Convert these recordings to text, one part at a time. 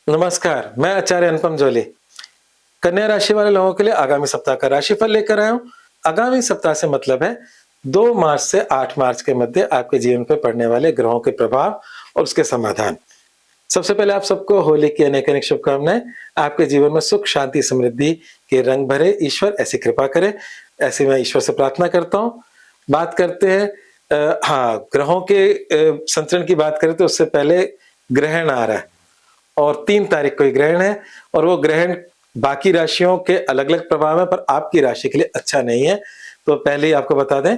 नमस्कार, मैं आचार्य अनुपम जोली। कन्या राशि वाले लोगों के लिए आगामी सप्ताह का राशिफल लेकर आया हूँ। आगामी सप्ताह से मतलब है 2 मार्च से 8 मार्च के मध्य आपके जीवन पर पड़ने वाले ग्रहों के प्रभाव और उसके समाधान। सबसे पहले आप सबको होली की अनेक-अनेक शुभकामनाएँ। आपके जीवन में सुख, शांति, समृद्धि के रंग भरे, ईश्वर ऐसी कृपा करे, ऐसी मैं ईश्वर से प्रार्थना करता हूँ। बात करते हैं ग्रहों के संचरण की बात करें तो उससे पहले ग्रहण आ रहा है। और 3 तारीख को ये ग्रहण है और वो ग्रहण बाकी राशियों के अलग-अलग प्रभाव है पर आपकी राशि के लिए अच्छा नहीं है। तो पहले ही आपको बता दें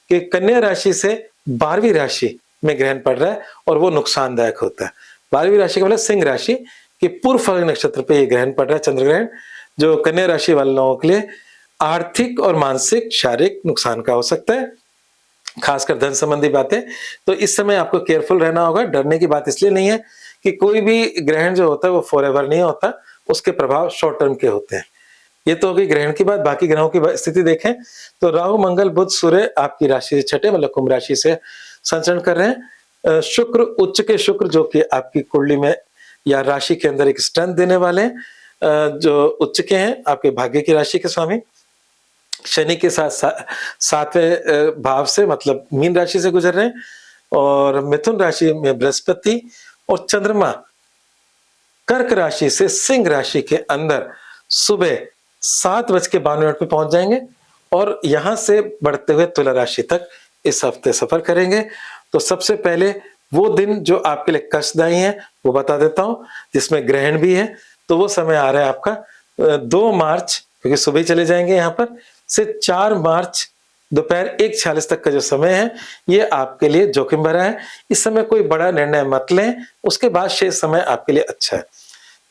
कि कन्या राशि से 12वीं राशि में ग्रहण पड़ रहा है और वो नुकसानदायक होता है। 12वीं राशि का मतलब सिंह राशि के पूर्व फाल्गुनी नक्षत्र पे ये ग्रहण पड़ रहा है, चंद्र ग्रहण, जो कन्या राशि वाले लोगों के लिए आर्थिक और मानसिक, शारीरिक नुकसान का हो सकता है। खासकर धन संबंधी बातें, तो इस समय आपको केयरफुल रहना होगा। डरने की बात इसलिए नहीं है कि कोई भी ग्रहण जो होता है वो फॉरएवर नहीं होता, उसके प्रभाव शॉर्ट टर्म के होते हैं। ये तो हो गई ग्रहण की बात। बाकी ग्रहों की स्थिति देखें तो राहु, मंगल, बुध, सूर्य आपकी राशि से छठे मतलब कुंभ राशि से संचरण कर रहे हैं। शुक्र, उच्च के शुक्र जो कि आपकी कुंडली में या राशि के अंदर एक स्ट्रेंथ देने वाले हैं, जो उच्च के हैं, आपके भाग्य की राशि के स्वामी। शनि के साथ सातवें भाव से मतलब मीन राशि से गुजर रहे हैं और मिथुन राशि में बृहस्पति और चंद्रमा कर्क राशि से सिंह राशि के अंदर सुबह 7:52 पे पहुंच जाएंगे और यहां से बढ़ते हुए तुला राशि तक इस हफ्ते सफर करेंगे। तो सबसे पहले वो दिन जो आपके लिए कष्टदायी है वो बता देता हूं, जिसमें ग्रहण भी है। तो वो समय आ रहा है आपका 2 मार्च, क्योंकि सुबह ही चले जाएंगे यहां पर, से 4 मार्च दोपहर 1:46 तक का जो समय है ये आपके लिए जोखिम भरा है। इस समय कोई बड़ा निर्णय मत लें, उसके बाद शेष समय आपके लिए अच्छा है।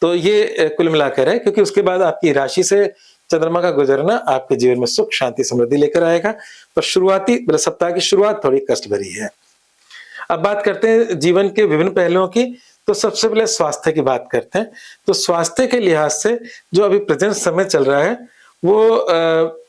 तो ये कुल मिलाकर है, क्योंकि उसके बाद आपकी राशि से चंद्रमा का गुजरना आपके जीवन में सुख, शांति, समृद्धि लेकर आएगा। पर शुरुआती मतलब सप्ताह की शुरुआत थोड़ी कष्ट भरी है। अब बात करते हैं जीवन के विभिन्न पहलुओं की। तो सबसे पहले स्वास्थ्य की बात करते हैं। तो स्वास्थ्य के लिहाज से जो अभी प्रेजेंट समय चल रहा है वो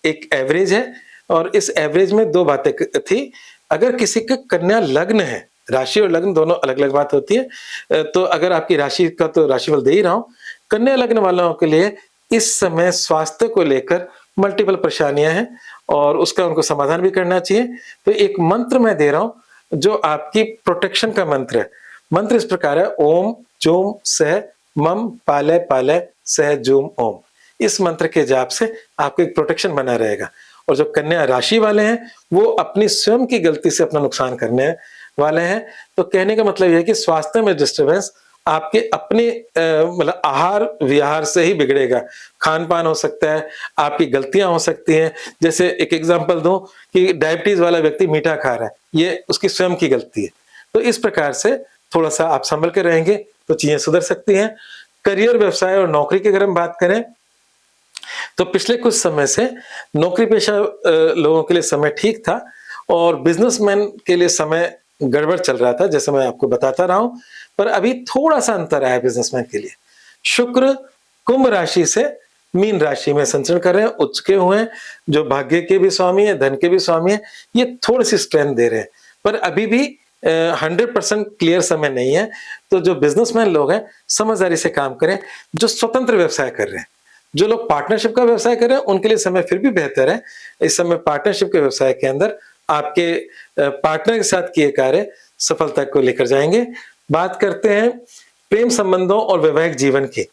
एक एवरेज है और इस एवरेज में 2 बातें थी। अगर किसी का कन्या लग्न है, राशि और लग्न दोनों अलग-अलग बात होती है। तो अगर आपकी राशि का तो राशिफल दे ही रहा हूं, कन्या लग्न वालों के लिए इस समय स्वास्थ्य को लेकर मल्टीपल परेशानियां हैं और उसका उनको समाधान भी करना चाहिए। तो एक मंत्र मैं दे रहा हूं जो आपकी प्रोटेक्शन का मंत्र है। मंत्र इस प्रकार है, ओम जूम सह मम पालय पालय सह जूम ओम। इस मंत्र के जाप से आपको एक प्रोटेक्शन बना रहेगा। और जो कन्या राशि वाले हैं वो अपनी स्वयं की गलती से अपना नुकसान करने वाले हैं। तो कहने का मतलब यह है कि स्वास्थ्य में डिस्टर्बेंस आपके अपने मतलब आहार विहार से ही बिगड़ेगा। खान पान हो सकता है, आपकी गलतियां हो सकती हैं। जैसे एक एग्जांपल दूं कि डायबिटीज वाला व्यक्ति मीठा खा रहा है, ये उसकी स्वयं की गलती है। तो इस प्रकार से थोड़ा सा आप संभल के रहेंगे तो चीजें सुधर सकती हैं। करियर, व्यवसाय और नौकरी की अगर हम बात करें तो पिछले कुछ समय से नौकरी पेशा लोगों के लिए समय ठीक था और बिजनेसमैन के लिए समय गड़बड़ चल रहा था, जैसे मैं आपको बताता रहा हूं। पर अभी थोड़ा सा अंतर आया बिजनेसमैन के लिए। शुक्र कुंभ राशि से मीन राशि में संचरण कर रहे हैं, उच्च के हुए हैं, जो भाग्य के भी स्वामी है, धन के भी स्वामी है। ये थोड़ी सी स्ट्रेंथ दे रहे हैं पर अभी भी 100% क्लियर समय नहीं है। तो जो बिजनेसमैन लोग हैं समझदारी से काम करें। जो स्वतंत्र व्यवसाय कर रहे हैं, जो लोग पार्टनरशिप का व्यवसाय कर रहे हैं उनके लिए समय फिर भी बेहतर है। इस समय पार्टनरशिप के व्यवसाय के अंदर आपके पार्टनर के साथ किए कार्य सफलता को लेकर जाएंगे। बात करते हैं प्रेम संबंधों और वैवाहिक जीवन की।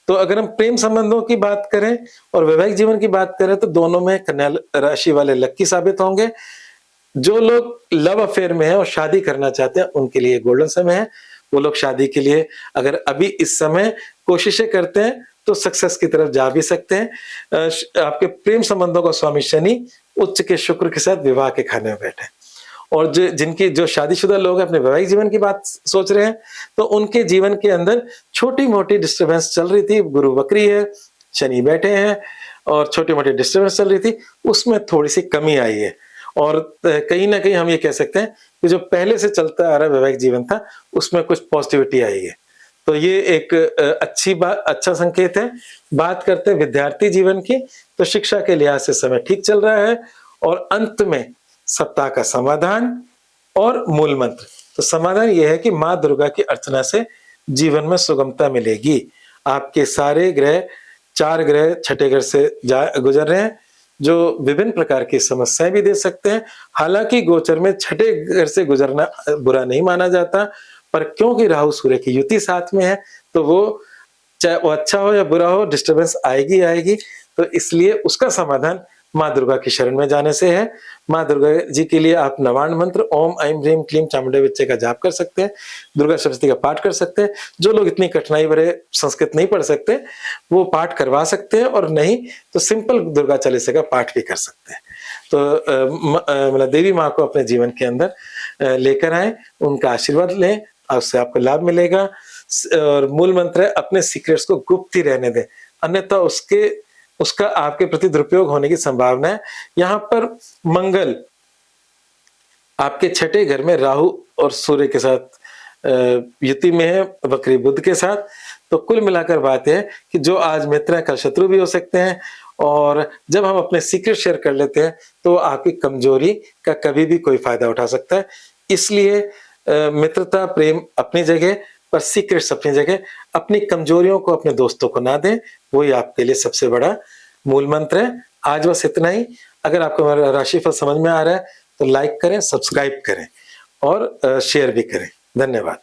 तो अगर हम प्रेम संबंधों की बात करें और वैवाहिक जीवन की बात करें तो दोनों में कन्या राशि वाले लकी साबित होंगे। जो लोग लव अफेयर में हैं और शादी करना चाहते हैं उनके लिए गोल्डन समय है। वो लोग शादी के लिए अगर अभी इस समय कोशिशें करते हैं तो सक्सेस की तरफ जा भी सकते हैं। आपके प्रेम संबंधों का स्वामी शनि उच्च के शुक्र के साथ विवाह के खाने में बैठे। और जो शादीशुदा लोग अपने वैवाहिक जीवन की बात सोच रहे हैं तो उनके जीवन के अंदर छोटी मोटी डिस्टर्बेंस चल रही थी। गुरु वक्री है, शनि बैठे हैं और छोटी मोटी डिस्टर्बेंस चल रही थी, उसमें थोड़ी सी कमी आई है। और कहीं ना कहीं हम ये कह सकते हैं कि जो पहले से चलता आ रहा वैवाहिक जीवन था उसमें कुछ पॉजिटिविटी आई है। तो ये एक अच्छी बात, अच्छा संकेत है। बात करते हैं विद्यार्थी जीवन की। तो शिक्षा के लिहाज से समय ठीक चल रहा है। और अंत में सप्ताह का समाधान और मूल मंत्र। तो समाधान यह है कि मां दुर्गा की अर्चना से जीवन में सुगमता मिलेगी। आपके सारे ग्रह, 4 ग्रह छठे घर से गुजर रहे हैं, जो विभिन्न प्रकार की समस्याएं भी दे सकते हैं। हालांकि गोचर में छठे घर से गुजरना बुरा नहीं माना जाता, पर क्योंकि राहु सूर्य की युति साथ में है, तो वो चाहे वो अच्छा हो या बुरा हो, डिस्टर्बेंस आएगी आएगी। तो इसलिए उसका समाधान माँ दुर्गा की शरण में जाने से है। माँ दुर्गा जी के लिए आप नवान्न मंत्र ओम ऐं ह्रीं क्लीं चामुंडा विच्चे का जाप कर सकते हैं, दुर्गा सप्तशती का पाठ कर सकते हैं। जो लोग इतनी कठिनाई भरे संस्कृत नहीं पढ़ सकते, वो पाठ करवा सकते हैं, और नहीं तो सिंपल दुर्गा चालीसा का पाठ भी कर सकते हैं। तो मतलब देवी माँ को अपने जीवन के अंदर लेकर आए, उनका आशीर्वाद लें, उससे आपको लाभ मिलेगा। और मूल मंत्र है, अपने सीक्रेट्स को गुप्त ही रहने दें, अन्यथा उसका आपके प्रति दुरुपयोग होने की संभावना है। यहाँ पर मंगल आपके छठे घर में राहु और सूर्य के साथ युति में है, वक्री बुध के साथ। तो कुल मिलाकर बात है कि जो आज मित्र हैं, कल शत्रु भी हो सकते हैं, और जब हम अपने सीक्रेट शेयर कर लेते हैं तो आपकी कमजोरी का कभी भी कोई फायदा उठा सकता है। इसलिए मित्रता प्रेम अपनी जगह, पर सीक्रेट्स अपनी जगह। अपनी कमजोरियों को अपने दोस्तों को ना दें, वही आपके लिए सबसे बड़ा मूल मंत्र है। आज बस इतना ही। अगर आपको हमारा राशिफल समझ में आ रहा है तो लाइक करें, सब्सक्राइब करें और शेयर भी करें। धन्यवाद।